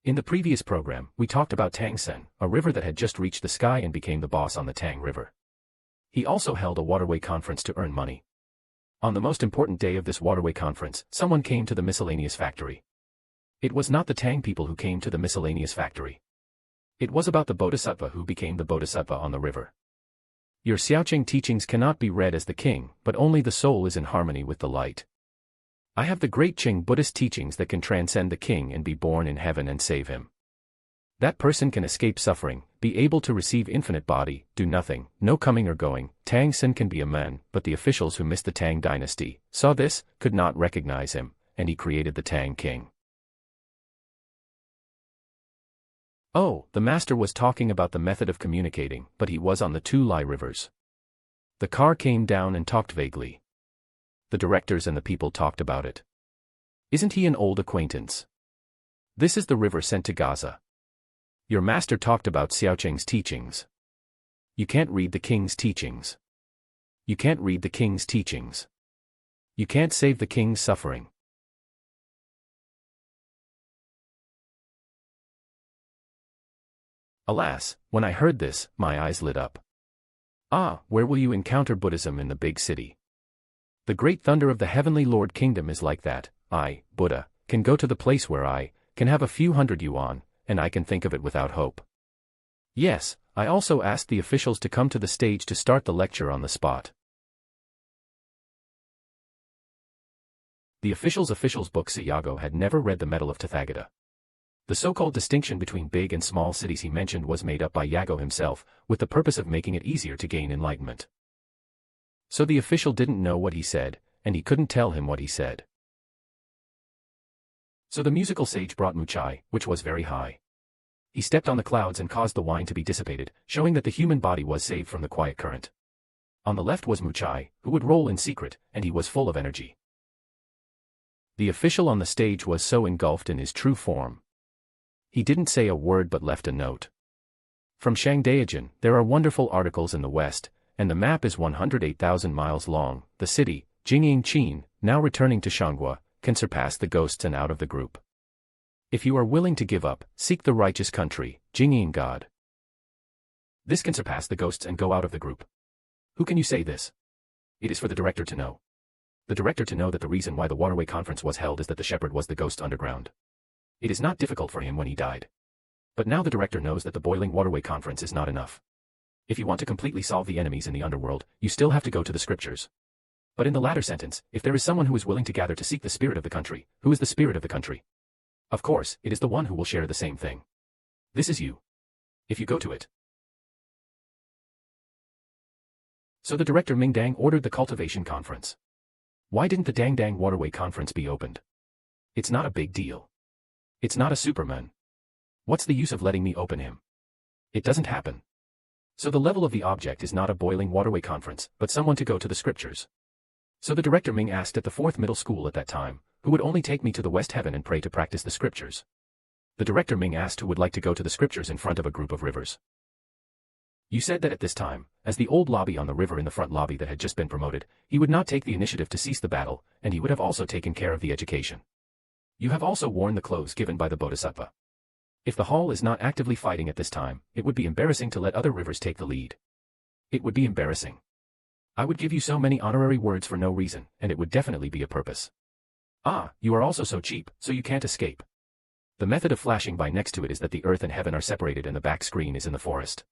In the previous program, we talked about Tangsen, a river that had just reached the sky and became the boss on the Tang River. He also held a waterway conference to earn money. On the most important day of this waterway conference, someone came to the miscellaneous factory. It was not the Tang people who came to the miscellaneous factory. It was about the Bodhisattva who became the Bodhisattva on the river. Your Xiaoqing teachings cannot be read as the king, but only the soul is in harmony with the light. I have the great Qing Buddhist teachings that can transcend the king and be born in heaven and save him. That person can escape suffering, be able to receive infinite body, do nothing, no coming or going. Tang Sen can be a man, but the officials who missed the Tang dynasty, saw this, could not recognize him, and he created the Tang king. Oh, the master was talking about the method of communicating, but he was on the two Lai rivers. The car came down and talked vaguely. The directors and the people talked about it. Isn't he an old acquaintance? This is the river sent to Gaza. Your master talked about Xiaoqing's teachings. You can't read the king's teachings. You can't read the king's teachings. You can't save the king's suffering. Alas, when I heard this, my eyes lit up. Ah, where will you encounter Buddhism in the big city? The great thunder of the heavenly Lord Kingdom is like that. I, Buddha, can go to the place where I can have a few hundred yuan, and I can think of it without hope. Yes, I also asked the officials to come to the stage to start the lecture on the spot. The officials' book Sayago had never read the Medal of Tathagata. The so-called distinction between big and small cities he mentioned was made up by Yago himself, with the purpose of making it easier to gain enlightenment. So the official didn't know what he said, and he couldn't tell him what he said. So the musical sage brought Muchai, which was very high. He stepped on the clouds and caused the wine to be dissipated, showing that the human body was saved from the quiet current. On the left was Muchai, who would roll in secret, and he was full of energy. The official on the stage was so engulfed in his true form. He didn't say a word but left a note. From Shangdaijin, there are wonderful articles in the west, and the map is 108,000 miles long. The city, Jingying Qin, now returning to Shanghua, can surpass the ghosts and out of the group. If you are willing to give up, seek the righteous country, Jingying God. This can surpass the ghosts and go out of the group. Who can you say this? It is for the director to know. The director to know that the reason why the waterway conference was held is that the shepherd was the ghost underground. It is not difficult for him when he died. But now the director knows that the boiling waterway conference is not enough. If you want to completely solve the enemies in the underworld, you still have to go to the scriptures. But in the latter sentence, if there is someone who is willing to gather to seek the spirit of the country, who is the spirit of the country? Of course, it is the one who will share the same thing. This is you. If you go to it. So the director Ming Dang ordered the cultivation conference. Why didn't the Dang Dang waterway conference be opened? It's not a big deal. It's not a Superman. What's the use of letting me open him? It doesn't happen. So the level of the object is not a boiling waterway conference, but someone to go to the scriptures. So the director Ming asked at the 4th middle school at that time, who would only take me to the West Heaven and pray to practice the scriptures. The director Ming asked who would like to go to the scriptures in front of a group of rivers. You said that at this time, as the old lobby on the river in the front lobby that had just been promoted, he would not take the initiative to cease the battle, and he would have also taken care of the education. You have also worn the clothes given by the Bodhisattva. If the hall is not actively fighting at this time, it would be embarrassing to let other rivers take the lead. It would be embarrassing. I would give you so many honorary words for no reason, and it would definitely be a purpose. Ah, you are also so cheap, so you can't escape. The method of flashing by next to it is that the earth and heaven are separated and the back screen is in the forest.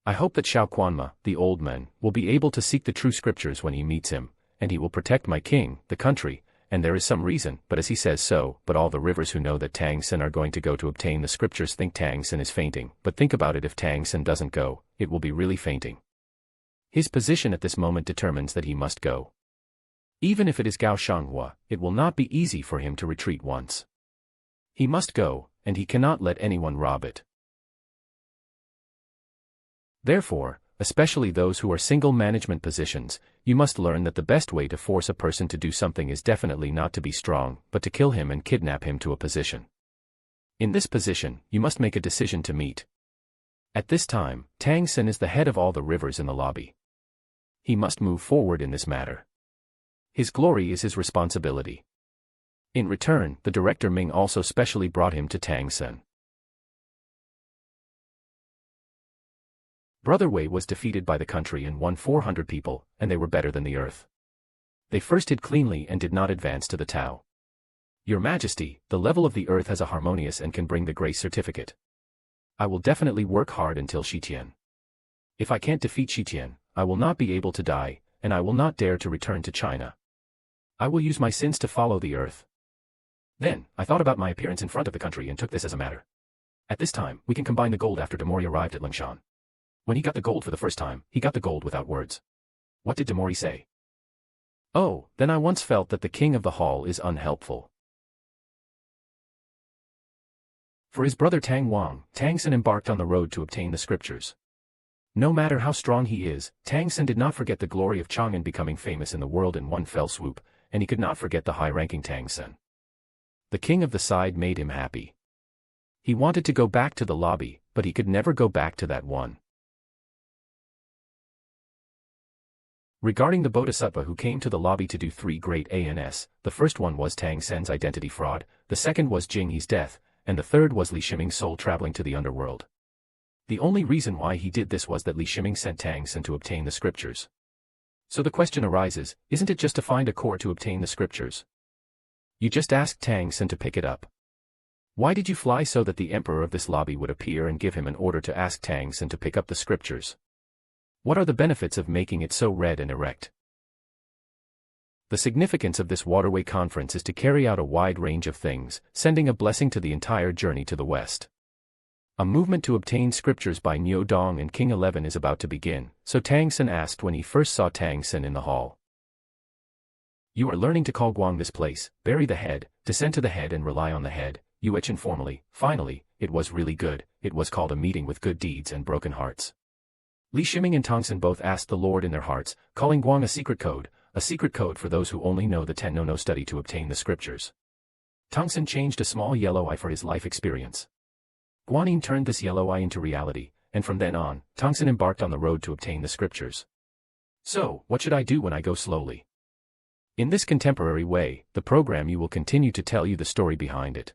I hope that Xiao Quanma, the old man, will be able to seek the true scriptures when he meets him, and he will protect my king, the country, and there is some reason, but as he says so, but all the rivers who know that Tang Sen are going to go to obtain the scriptures think Tang Sen is fainting, but think about it, if Tang Sen doesn't go, it will be really fainting. His position at this moment determines that he must go. Even if it is Gao Shanghua, it will not be easy for him to retreat once. He must go, and he cannot let anyone rob it. Therefore, especially those who are single management positions, you must learn that the best way to force a person to do something is definitely not to be strong, but to kill him and kidnap him to a position. In this position, you must make a decision to meet. At this time, Tang Sen is the head of all the rivers in the lobby. He must move forward in this matter. His glory is his responsibility. In return, the director Ming also specially brought him to Tang Sen. Brother Wei was defeated by the country and won 400 people, and they were better than the earth. They first hid cleanly and did not advance to the Tao. Your Majesty, the level of the earth has a harmonious and can bring the grace certificate. I will definitely work hard until Shitian. If I can't defeat Shitian, I will not be able to die, and I will not dare to return to China. I will use my sins to follow the earth. Then, I thought about my appearance in front of the country and took this as a matter. At this time, we can combine the gold after Demori arrived at Lingshan. When he got the gold for the first time, he got the gold without words. What did Demori say? Oh, then I once felt that the king of the hall is unhelpful. For his brother Tang Wang, Tang Sen embarked on the road to obtain the scriptures. No matter how strong he is, Tang Sen did not forget the glory of Chang'an becoming famous in the world in one fell swoop, and he could not forget the high-ranking Tang Sen. The king of the side made him happy. He wanted to go back to the lobby, but he could never go back to that one. Regarding the Bodhisattva who came to the lobby to do 3 great ANS, the first one was Tang Sen's identity fraud, the second was Jing Yi's death, and the third was Li Shiming's soul traveling to the underworld. The only reason why he did this was that Li Shiming sent Tang Sen to obtain the scriptures. So the question arises, isn't it just to find a core to obtain the scriptures? You just asked Tang Sen to pick it up. Why did you fly so that the emperor of this lobby would appear and give him an order to ask Tang Sen to pick up the scriptures? What are the benefits of making it so red and erect? The significance of this waterway conference is to carry out a wide range of things, sending a blessing to the entire journey to the west. A movement to obtain scriptures by Niu Dong and King 11 is about to begin, so Tang Sen asked when he first saw Tang Sen in the hall. You are learning to call Guang this place, bury the head, descend to the head and rely on the head, you etch informally. Finally, it was really good, it was called a meeting with good deeds and broken hearts. Li Shiming and Tang Sen both asked the Lord in their hearts, calling Guang a secret code for those who only know the Ten No study to obtain the scriptures. Tang Sen changed a small yellow eye for his life experience. Guanyin turned this yellow eye into reality, and from then on, Tang Sen embarked on the road to obtain the scriptures. So, what should I do when I go slowly? In this contemporary way, the program you will continue to tell you the story behind it.